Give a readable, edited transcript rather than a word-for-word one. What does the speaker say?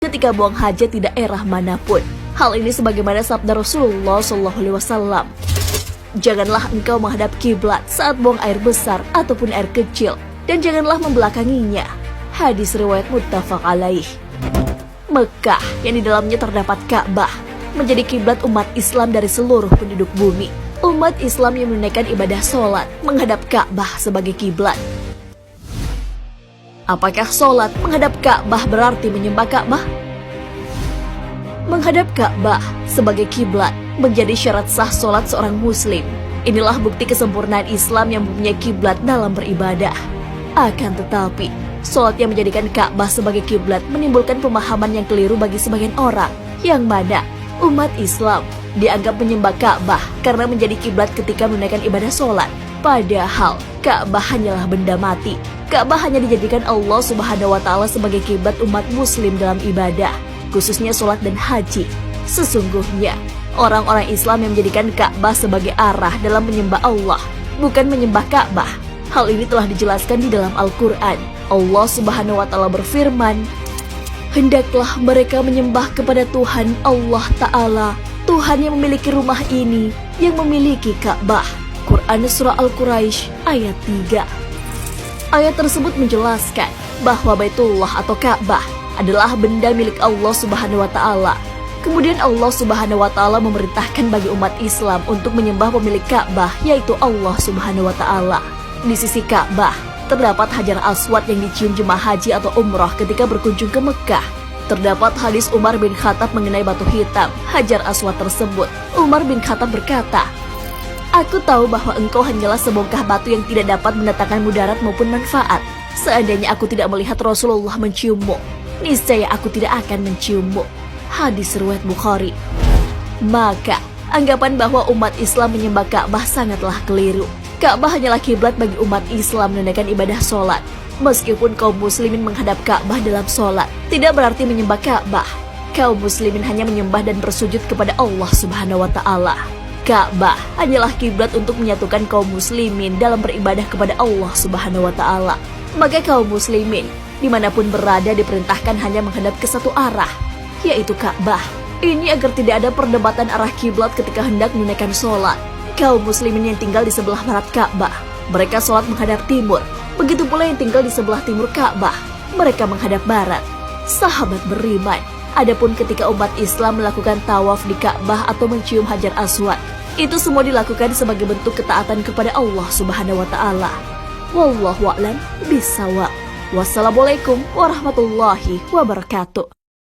ketika buang hajat di daerah manapun. Hal ini sebagaimana sabda Rasulullah SAW. Janganlah engkau menghadap kiblat saat buang air besar ataupun air kecil, dan janganlah membelakanginya. Hadis riwayat muttafaq alaih. Mekah yang di dalamnya terdapat Ka'bah menjadi kiblat umat Islam dari seluruh penduduk bumi. Umat Islam yang menunaikan ibadah sholat menghadap Ka'bah sebagai kiblat. Apakah sholat menghadap Ka'bah berarti menyembah Ka'bah? Menghadap Ka'bah sebagai kiblat menjadi syarat sah sholat seorang muslim. Inilah bukti kesempurnaan Islam yang mempunyai kiblat dalam beribadah. Akan tetapi, sholat yang menjadikan Ka'bah sebagai kiblat menimbulkan pemahaman yang keliru bagi sebagian orang, yang mana umat Islam dianggap menyembah Ka'bah karena menjadi kiblat ketika menunaikan ibadah sholat. Padahal Ka'bah hanyalah benda mati. Ka'bah hanya dijadikan Allah Subhanahu wa Ta'ala sebagai kiblat umat muslim dalam ibadah, khususnya sholat dan haji. Sesungguhnya orang-orang Islam yang menjadikan Ka'bah sebagai arah dalam menyembah Allah, bukan menyembah Ka'bah. Hal ini telah dijelaskan di dalam Al-Quran. Allah Subhanahu wa Ta'ala berfirman, hendaklah mereka menyembah kepada Tuhan Allah Ta'ala, Tuhan yang memiliki rumah ini, yang memiliki Ka'bah. Quran Surah Al-Quraisy ayat 3. Ayat tersebut menjelaskan bahwa Baitullah atau Ka'bah adalah benda milik Allah Subhanahu wa Ta'ala. Kemudian Allah Subhanahu wa Ta'ala memerintahkan bagi umat Islam untuk menyembah pemilik Ka'bah, yaitu Allah Subhanahu wa Ta'ala. Di sisi Ka'bah terdapat Hajar Aswad yang dicium jemaah haji atau umrah ketika berkunjung ke Mekah. Terdapat hadis Umar bin Khattab mengenai batu hitam Hajar Aswad tersebut. Umar bin Khattab berkata, aku tahu bahwa engkau hanyalah sebongkah batu yang tidak dapat mendatangkan mudarat maupun manfaat. Seandainya aku tidak melihat Rasulullah menciummu, niscaya aku tidak akan menciummu. Hadis riwayat Bukhari. Maka, anggapan bahwa umat Islam menyembah Ka'bah sangatlah keliru. Ka'bah hanyalah kiblat bagi umat Islam menunaikan ibadah sholat. Meskipun kaum muslimin menghadap Ka'bah dalam sholat, tidak berarti menyembah Ka'bah. Kaum muslimin hanya menyembah dan bersujud kepada Allah Subhanahu wa Ta'ala. Ka'bah hanyalah kiblat untuk menyatukan kaum muslimin dalam beribadah kepada Allah Subhanahu wa Ta'ala. Maka kaum muslimin dimanapun berada diperintahkan hanya menghadap ke satu arah, yaitu Ka'bah. Ini agar tidak ada perdebatan arah kiblat ketika hendak menunaikan sholat. Kaum muslimin yang tinggal di sebelah barat Ka'bah, mereka sholat menghadap timur. Begitu pula yang tinggal di sebelah timur Ka'bah, mereka menghadap barat. Sahabat beriman, adapun ketika umat Islam melakukan tawaf di Ka'bah atau mencium Hajar Aswad, itu semua dilakukan sebagai bentuk ketaatan kepada Allah Subhanahu wa Ta'ala. Wallahu a'lam bishawab. Wassalamualaikum warahmatullahi wabarakatuh.